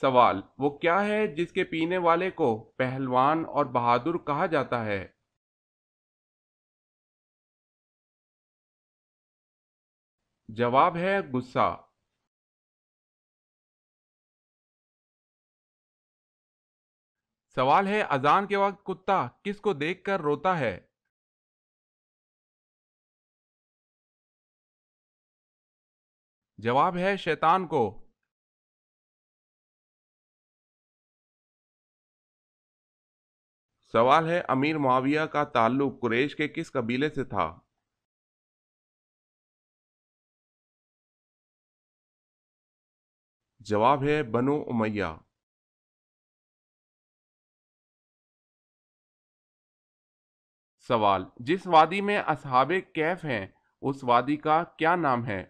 سوال: وہ کیا ہے جس کے پینے والے کو پہلوان اور بہادر کہا جاتا ہے؟ جواب ہے غصہ۔ سوال ہے: اذان کے وقت کتا کس کو دیکھ کر روتا ہے؟ جواب ہے شیطان کو۔ سوال ہے: امیر معاویہ کا تعلق قریش کے کس قبیلے سے تھا؟ جواب ہے بنو امیہ۔ سوال: جس وادی میں اصحاب کہف ہیں اس وادی کا کیا نام ہے؟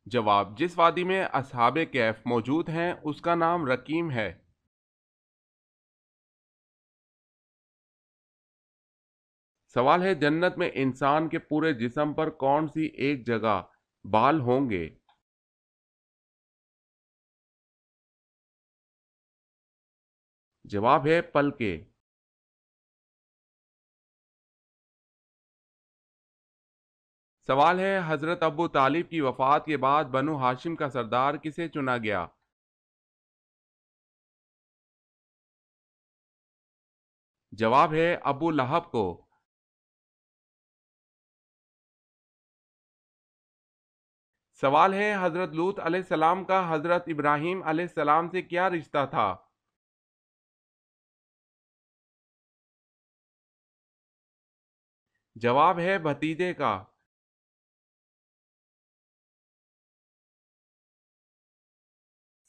جواب: جس وادی میں اصحاب کہف موجود ہیں اس کا نام رقیم ہے۔ سوال ہے: جنت میں انسان کے پورے جسم پر کون سی ایک جگہ بال ہوں گے؟ جواب ہے پلکیں۔ سوال ہے: حضرت ابو طالب کی وفات کے بعد بنو ہاشم کا سردار کسے چنا گیا؟ جواب ہے ابو لہب کو۔ سوال ہے: حضرت لوط علیہ السلام کا حضرت ابراہیم علیہ السلام سے کیا رشتہ تھا؟ جواب ہے بھتیجے کا۔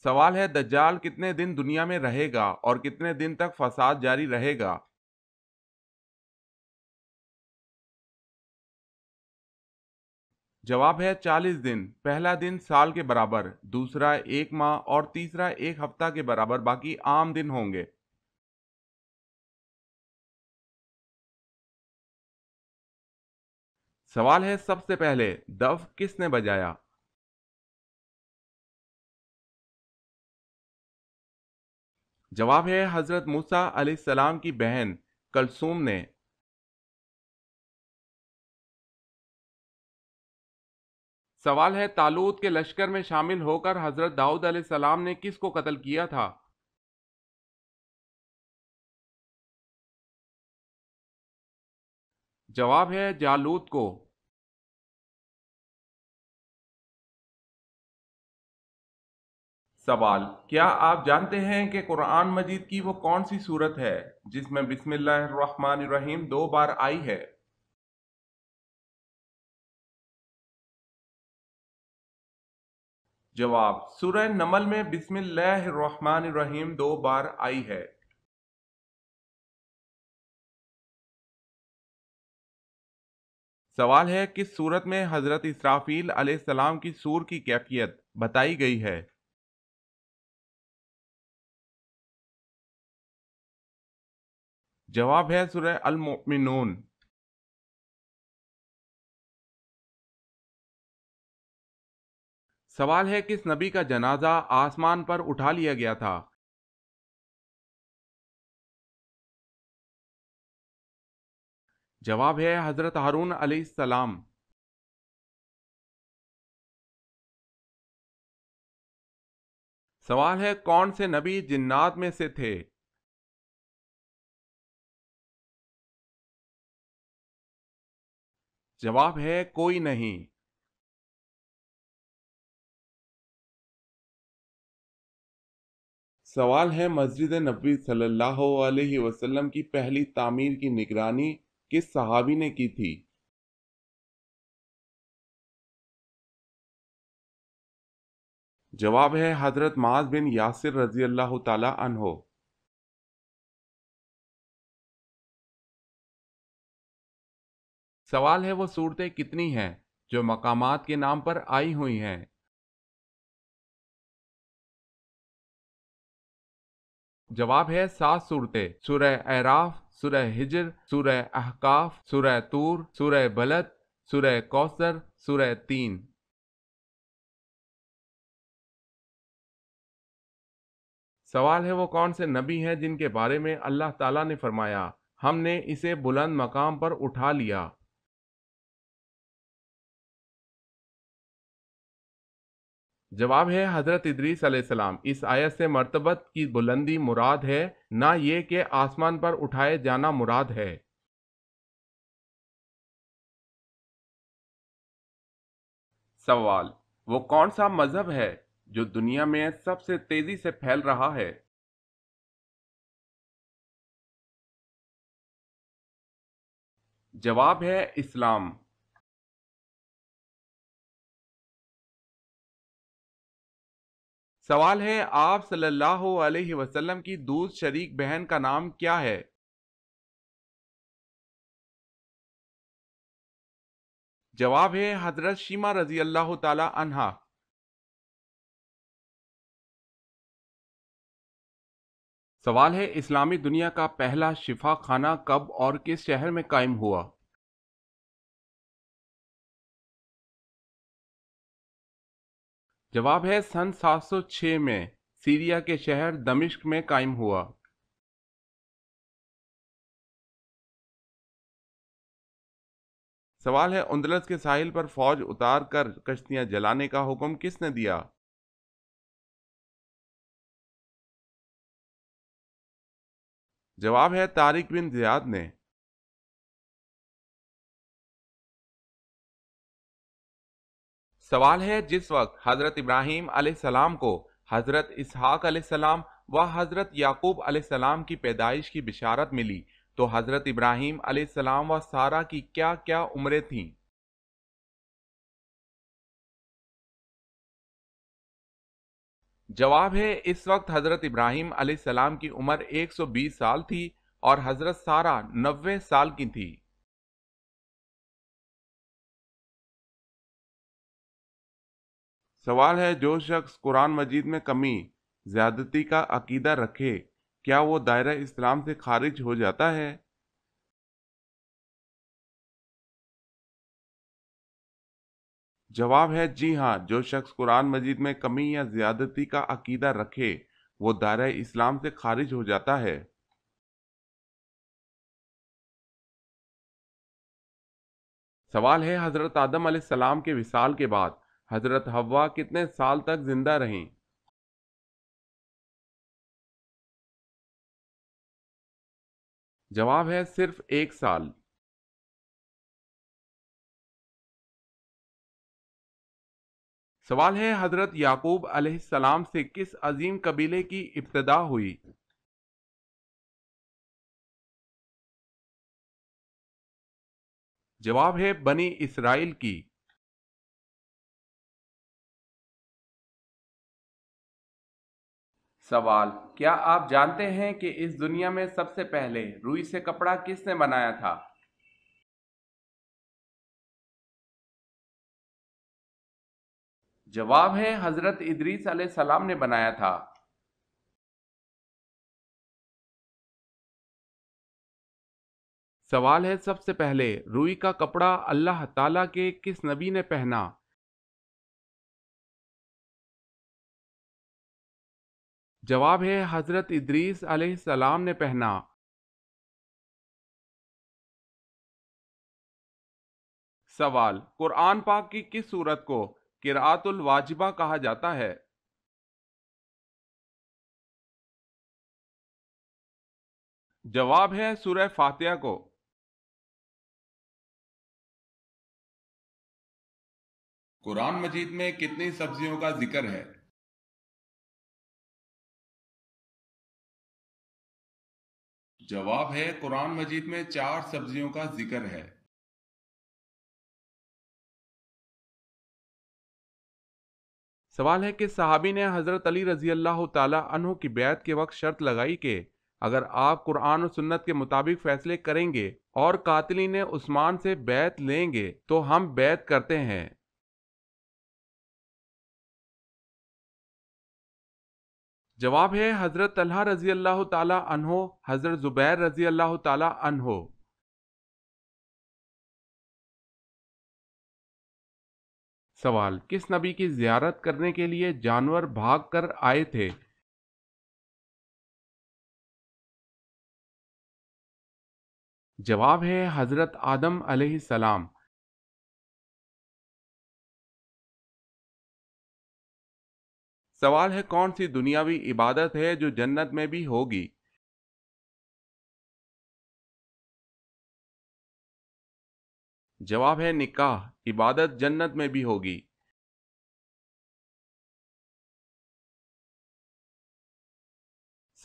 سوال ہے: دجال کتنے دن دنیا میں رہے گا اور کتنے دن تک فساد جاری رہے گا؟ جواب ہے 40 دن۔ پہلا دن سال کے برابر، دوسرا ایک ماہ اور تیسرا ایک ہفتہ کے برابر، باقی عام دن ہوں گے۔ سوال ہے: سب سے پہلے دف کس نے بجایا؟ جواب ہے حضرت موسیٰ علیہ السلام کی بہن کلثوم نے۔ سوال ہے: طالوت کے لشکر میں شامل ہو کر حضرت داؤد علیہ السلام نے کس کو قتل کیا تھا؟ جواب ہے جالوت کو۔ سوال: کیا آپ جانتے ہیں کہ قرآن مجید کی وہ کون سی صورت ہے جس میں بسم اللہ الرحمن الرحیم 2 بار آئی ہے؟ جواب: سورہ نمل میں بسم اللہ الرحمن الرحیم 2 بار آئی ہے۔ سوال ہے: کس صورت میں حضرت اسرافیل علیہ السلام کی سور کی کیفیت بتائی گئی ہے؟ جواب ہے سورہ المؤمنون۔ سوال ہے: کس نبی کا جنازہ آسمان پر اٹھا لیا گیا تھا؟ جواب ہے حضرت ہارون علیہ السلام۔ سوال ہے: کون سے نبی جنات میں سے تھے؟ جواب ہے کوئی نہیں۔ سوال ہے: مسجد نبوی صلی اللہ علیہ وسلم کی پہلی تعمیر کی نگرانی کس صحابی نے کی تھی؟ جواب ہے حضرت معاذ بن یاسر رضی اللہ تعالی عنہ۔ سوال ہے: وہ صورتیں کتنی ہیں جو مقامات کے نام پر آئی ہوئی ہیں؟ جواب ہے 7 صورتیں: سورہ اعراف، سورہ ہجر، سورہ احقاف، سورہ طور، سورہ بلد، سورہ کوثر، سورہ تین۔ سوال ہے وہ کون سے نبی ہیں جن کے بارے میں اللہ تعالیٰ نے فرمایا ہم نے اسے بلند مقام پر اٹھا لیا؟ جواب ہے حضرت ادریس علیہ السلام۔ اس آیت سے مرتبت کی بلندی مراد ہے، نہ یہ کہ آسمان پر اٹھائے جانا مراد ہے۔ سوال، وہ کون سا مذہب ہے جو دنیا میں سب سے تیزی سے پھیل رہا ہے؟ جواب ہے اسلام۔ سوال ہے آپ صلی اللہ علیہ وسلم کی دوست شریک بہن کا نام کیا ہے؟ جواب ہے حضرت شیمہ رضی اللہ تعالی عنہا۔ سوال ہے اسلامی دنیا کا پہلا شفا خانہ کب اور کس شہر میں قائم ہوا؟ جواب ہے سن 706 میں سیریا کے شہر دمشق میں قائم ہوا۔ سوال ہے اندلس کے ساحل پر فوج اتار کر کشتیاں جلانے کا حکم کس نے دیا؟ جواب ہے طارق بن زیاد نے۔ سوال ہے جس وقت حضرت ابراہیم علیہ السلام کو حضرت اسحاق علیہ السلام و حضرت یعقوب علیہ السلام کی پیدائش کی بشارت ملی تو حضرت ابراہیم علیہ السلام و سارہ کی کیا کیا عمریں تھیں؟ جواب ہے اس وقت حضرت ابراہیم علیہ السلام کی عمر 120 سال تھی اور حضرت سارہ 90 سال کی تھی۔ سوال ہے جو شخص قرآن مجید میں کمی زیادتی کا عقیدہ رکھے کیا وہ دائرہ اسلام سے خارج ہو جاتا ہے؟ جواب ہے جی ہاں، جو شخص قرآن مجید میں کمی یا زیادتی کا عقیدہ رکھے وہ دائرہ اسلام سے خارج ہو جاتا ہے۔ سوال ہے حضرت آدم علیہ السلام کے وصال کے بعد حضرت حوا کتنے سال تک زندہ رہیں؟ جواب ہے صرف 1 سال۔ سوال ہے حضرت یعقوب علیہ السلام سے کس عظیم قبیلے کی ابتدا ہوئی؟ جواب ہے بنی اسرائیل کی۔ سوال، کیا آپ جانتے ہیں کہ اس دنیا میں سب سے پہلے روئی سے کپڑا کس نے بنایا تھا؟ جواب ہے حضرت ادریس علیہ السلام نے بنایا تھا۔ سوال ہے سب سے پہلے روئی کا کپڑا اللہ تعالیٰ کے کس نبی نے پہنا؟ جواب ہے حضرت ادریس علیہ السلام نے پہنا۔ سوال، قرآن پاک کی کس سورت کو قرأت الواجبہ کہا جاتا ہے؟ جواب ہے سورہ فاتحہ کو۔ قرآن مجید میں کتنی سبزیوں کا ذکر ہے؟ جواب ہے قرآن مجید میں 4 سبزیوں کا ذکر ہے۔ سوال ہے کہ صحابی نے حضرت علی رضی اللہ تعالی عنہ کی بیعت کے وقت شرط لگائی کہ اگر آپ قرآن و سنت کے مطابق فیصلے کریں گے اور قاتلین عثمان سے بیعت لیں گے تو ہم بیعت کرتے ہیں۔ جواب ہے حضرت طلحہ رضی اللہ تعالی عنہ، حضرت زبیر رضی اللہ تعالی عنہ۔ سوال، کس نبی کی زیارت کرنے کے لیے جانور بھاگ کر آئے تھے؟ جواب ہے حضرت آدم علیہ السلام۔ سوال ہے کون سی دنیاوی عبادت ہے جو جنت میں بھی ہوگی؟ جواب ہے نکاح، عبادت جنت میں بھی ہوگی۔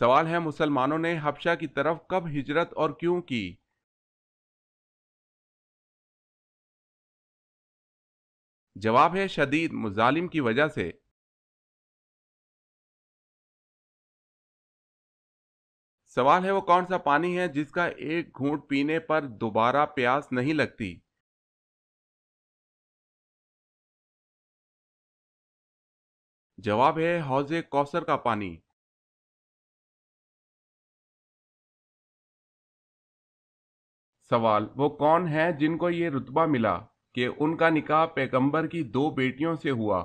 سوال ہے مسلمانوں نے حبشہ کی طرف کب ہجرت اور کیوں کی؟ جواب ہے شدید مظالم کی وجہ سے۔ سوال ہے وہ کون سا پانی ہے جس کا ایک گھونٹ پینے پر دوبارہ پیاس نہیں لگتی؟ جواب ہے حوض کوثر کا پانی۔ سوال وہ کون ہے جن کو یہ رتبہ ملا کہ ان کا نکاح پیغمبر کی دو بیٹیوں سے ہوا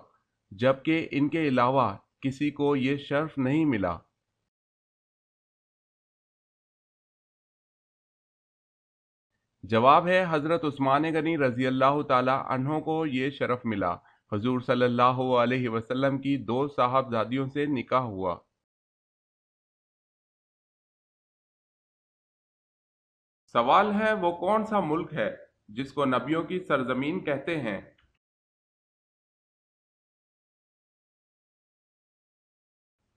جبکہ ان کے علاوہ کسی کو یہ شرف نہیں ملا؟ جواب ہے حضرت عثمان غنی رضی اللہ تعالی عنہ کو یہ شرف ملا۔ حضور صلی اللہ علیہ وسلم کی دو صاحبزادیوں سے نکاح ہوا۔ سوال ہے وہ کون سا ملک ہے جس کو نبیوں کی سرزمین کہتے ہیں؟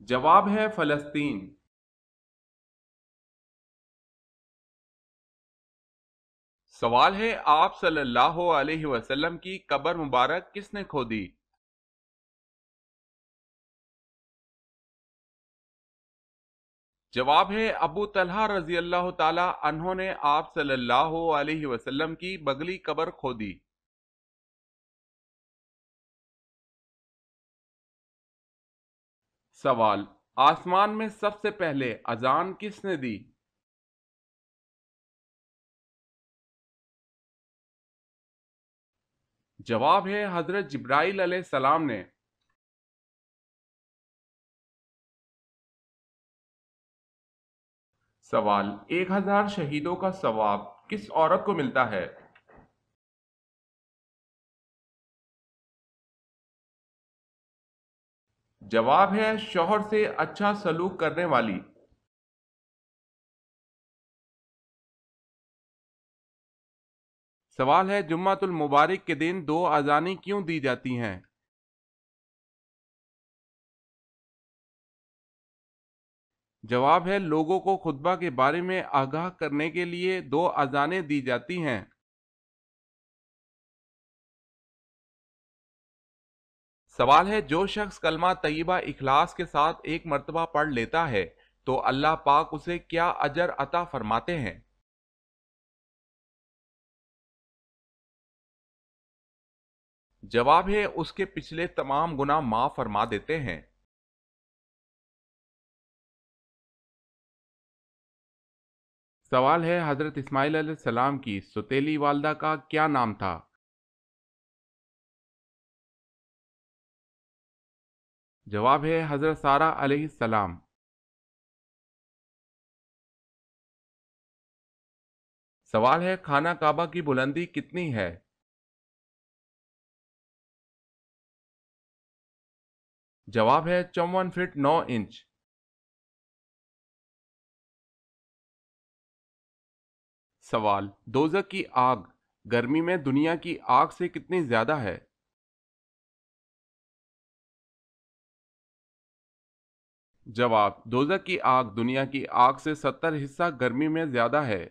جواب ہے فلسطین۔ سوال ہے آپ صلی اللہ علیہ وسلم کی قبر مبارک کس نے کھودی؟ جواب ہے ابو طلحہ رضی اللہ تعالی عنہ نے آپ صلی اللہ علیہ وسلم کی بغلی قبر کھودی۔ سوال آسمان میں سب سے پہلے اذان کس نے دی؟ جواب ہے حضرت جبرائیل علیہ السلام نے۔ سوال 1000 شہیدوں کا ثواب کس عورت کو ملتا ہے؟ جواب ہے شوہر سے اچھا سلوک کرنے والی۔ سوال ہے جمعۃ المبارک کے دن دو اذانیں کیوں دی جاتی ہیں؟ جواب ہے لوگوں کو خطبہ کے بارے میں آگاہ کرنے کے لیے دو اذانیں دی جاتی ہیں۔ سوال ہے جو شخص کلمہ طیبہ اخلاص کے ساتھ ایک مرتبہ پڑھ لیتا ہے تو اللہ پاک اسے کیا اجر عطا فرماتے ہیں؟ جواب ہے اس کے پچھلے تمام گناہ معاف فرما دیتے ہیں۔ سوال ہے حضرت اسماعیل علیہ السلام کی سوتیلی والدہ کا کیا نام تھا؟ جواب ہے حضرت سارہ علیہ السلام۔ سوال ہے خانہ کعبہ کی بلندی کتنی ہے؟ جواب ہے 54 فٹ 9 انچ۔ سوال دوزخ کی آگ گرمی میں دنیا کی آگ سے کتنی زیادہ ہے؟ جواب دوزخ کی آگ دنیا کی آگ سے 70 حصہ گرمی میں زیادہ ہے۔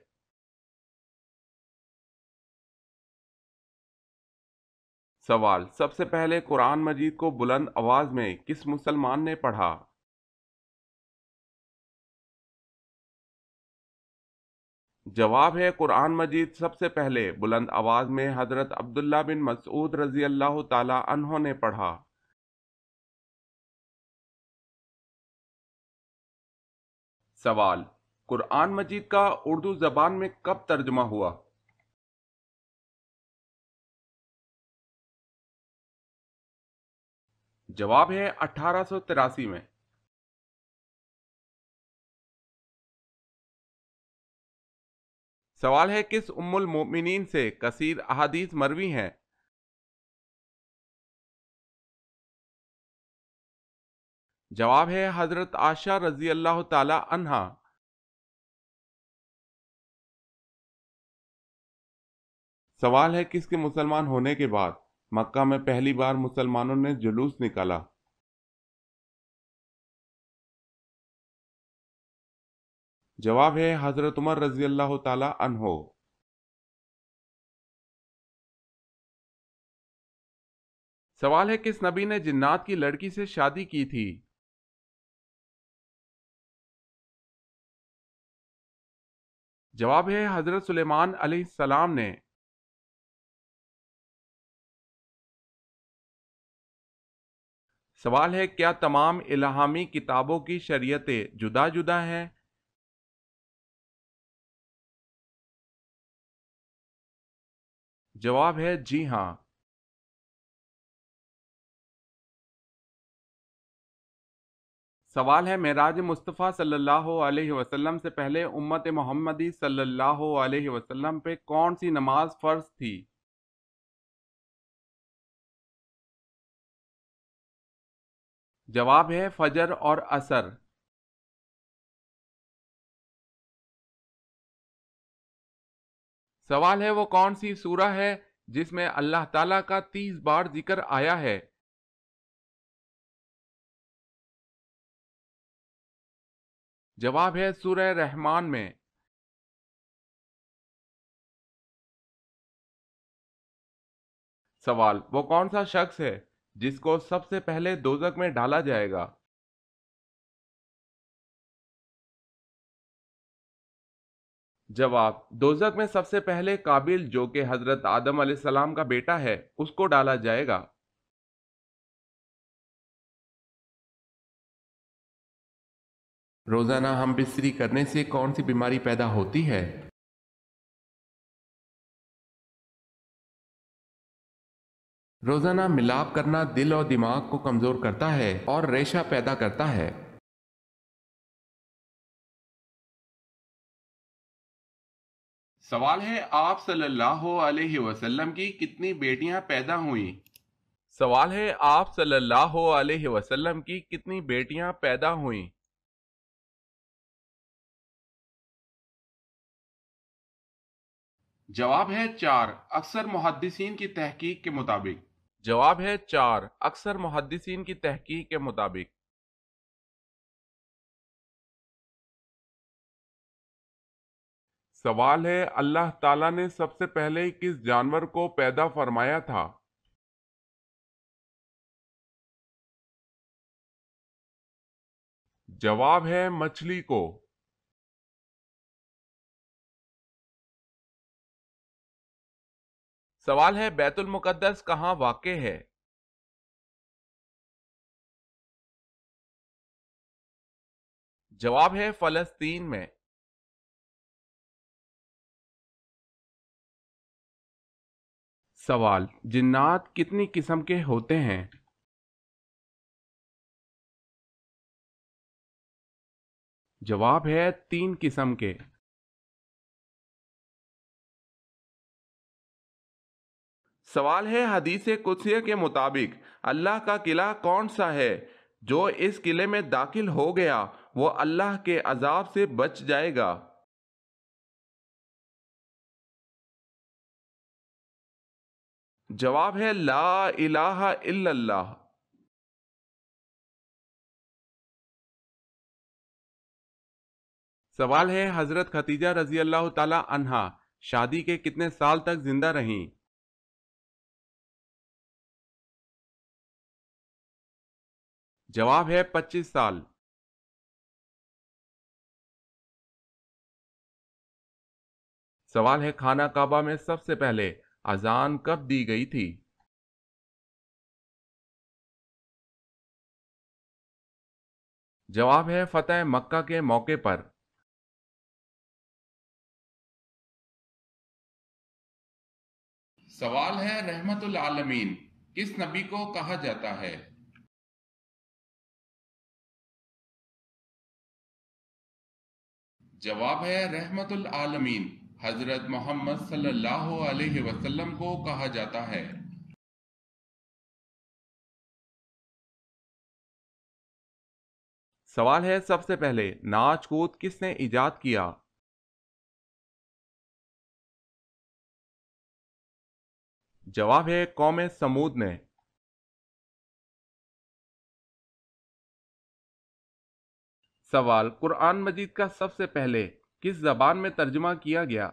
سوال سب سے پہلے قرآن مجید کو بلند آواز میں کس مسلمان نے پڑھا؟ جواب ہے قرآن مجید سب سے پہلے بلند آواز میں حضرت عبداللہ بن مسعود رضی اللہ تعالی عنہ نے پڑھا۔ سوال قرآن مجید کا اردو زبان میں کب ترجمہ ہوا؟ جواب ہے 1883 میں۔ سوال ہے کس ام المؤمنین سے کثیر احادیث مروی ہیں؟ جواب ہے حضرت عائشہ رضی اللہ تعالی عنہا۔ سوال ہے کس کے مسلمان ہونے کے بعد مکہ میں پہلی بار مسلمانوں نے جلوس نکالا؟ جواب ہے حضرت عمر رضی اللہ تعالی عنہ۔ سوال ہے کس نبی نے جنات کی لڑکی سے شادی کی تھی؟ جواب ہے حضرت سلیمان علیہ السلام نے۔ سوال ہے کیا تمام الہامی کتابوں کی شریعتیں جدا جدا ہیں؟ جواب ہے جی ہاں۔ سوال ہے معراج مصطفیٰ صلی اللہ علیہ وسلم سے پہلے امت محمدی صلی اللہ علیہ وسلم پہ کون سی نماز فرض تھی؟ جواب ہے فجر اور عصر۔ سوال ہے وہ کون سی سورہ ہے جس میں اللہ تعالیٰ کا 30 بار ذکر آیا ہے؟ جواب ہے سورہ رحمان میں۔ سوال وہ کون سا شخص ہے جس کو سب سے پہلے دوزخ میں ڈالا جائے گا؟ جواب دوزخ میں سب سے پہلے قابل جو کہ حضرت آدم علیہ السلام کا بیٹا ہے اس کو ڈالا جائے گا۔ روزانہ ہم بستری کرنے سے کون سی بیماری پیدا ہوتی ہے؟ روزانہ ملاپ کرنا دل اور دماغ کو کمزور کرتا ہے اور ریشہ پیدا کرتا ہے۔ سوال ہے آپ صلی اللہ علیہ وسلم کی کتنی بیٹیاں پیدا ہوئیں؟ سوال ہے آپ صلی اللہ علیہ وسلم کی کتنی بیٹیاں پیدا ہوئیں؟ جواب ہے 4 اکثر محدثین کی تحقیق کے مطابق۔ جواب ہے 4 اکثر محدثین کی تحقیق کے مطابق۔ سوال ہے اللہ تعالیٰ نے سب سے پہلے کس جانور کو پیدا فرمایا تھا؟ جواب ہے مچھلی کو۔ سوال ہے بیت المقدس کہاں واقع ہے؟ جواب ہے فلسطین میں۔ سوال جنات کتنی قسم کے ہوتے ہیں؟ جواب ہے 3 قسم کے۔ سوال ہے حدیث قدسیہ کے مطابق اللہ کا قلعہ کون سا ہے جو اس قلعے میں داخل ہو گیا وہ اللہ کے عذاب سے بچ جائے گا؟ جواب ہے لا الہ الا اللہ۔ سوال ہے حضرت خدیجہ رضی اللہ تعالی عنہا شادی کے کتنے سال تک زندہ رہیں؟ جواب ہے 25 سال۔ سوال ہے خانہ کعبہ میں سب سے پہلے اذان کب دی گئی تھی؟ جواب ہے فتح مکہ کے موقع پر۔ سوال ہے رحمت العالمین کس نبی کو کہا جاتا ہے؟ جواب ہے رحمت العالمین حضرت محمد صلی اللہ علیہ وسلم کو کہا جاتا ہے۔ سوال ہے، سب سے پہلے ناچ کود کس نے ایجاد کیا؟ جواب ہے قوم سمود نے۔ سوال، قرآن مجید کا سب سے پہلے کس زبان میں ترجمہ کیا گیا؟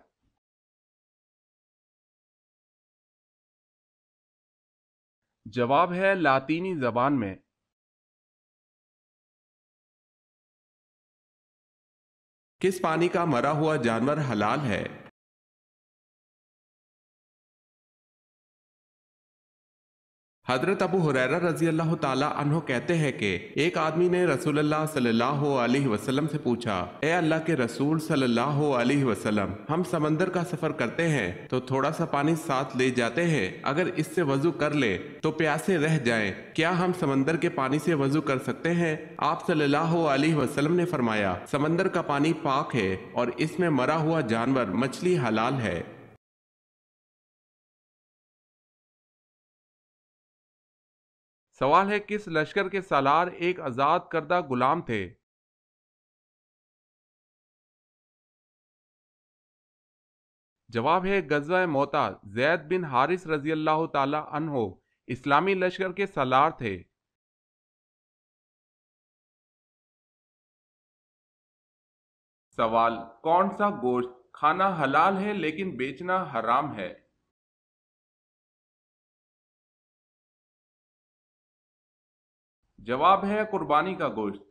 جواب ہے لاطینی زبان میں۔ کس پانی کا مرا ہوا جانور حلال ہے؟ حضرت ابو ہریرہ رضی اللہ تعالیٰ عنہ کہتے ہیں کہ ایک آدمی نے رسول اللہ صلی اللہ علیہ وسلم سے پوچھا، اے اللہ کے رسول صلی اللہ علیہ وسلم، ہم سمندر کا سفر کرتے ہیں تو تھوڑا سا پانی ساتھ لے جاتے ہیں، اگر اس سے وضو کر لے تو پیاسے رہ جائیں، کیا ہم سمندر کے پانی سے وضو کر سکتے ہیں؟ آپ صلی اللہ علیہ وسلم نے فرمایا، سمندر کا پانی پاک ہے اور اس میں مرا ہوا جانور مچھلی حلال ہے۔ سوال ہے، کس لشکر کے سالار ایک آزاد کردہ غلام تھے؟ جواب ہے غزوہ موتا۔ زید بن حارث رضی اللہ تعالی عنہ اسلامی لشکر کے سالار تھے۔ سوال، کون سا گوشت کھانا حلال ہے لیکن بیچنا حرام ہے؟ جواب ہے قربانی کا گوشت۔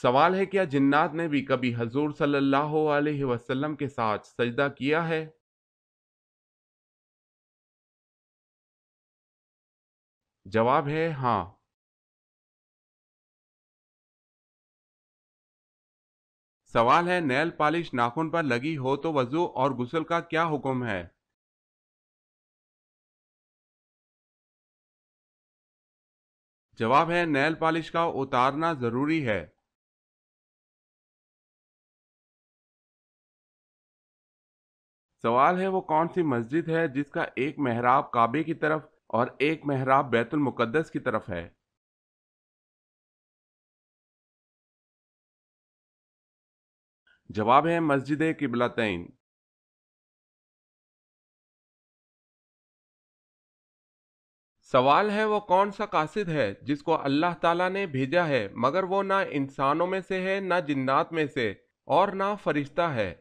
سوال ہے، کیا جنات نے بھی کبھی حضور صلی اللہ علیہ وسلم کے ساتھ سجدہ کیا ہے؟ جواب ہے ہاں۔ سوال ہے، نیل پالش ناخن پر لگی ہو تو وضو اور غسل کا کیا حکم ہے؟ جواب ہے نیل پالش کا اتارنا ضروری ہے۔ سوال ہے، وہ کون سی مسجد ہے جس کا ایک محراب کعبے کی طرف اور ایک محراب بیت المقدس کی طرف ہے؟ جواب ہے مسجد قبلتین۔ سوال ہے، وہ کون سا قاصد ہے جس کو اللہ تعالیٰ نے بھیجا ہے مگر وہ نہ انسانوں میں سے ہے نہ جنات میں سے اور نہ فرشتہ ہے؟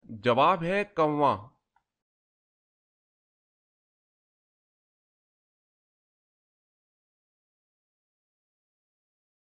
جواب ہے کواں۔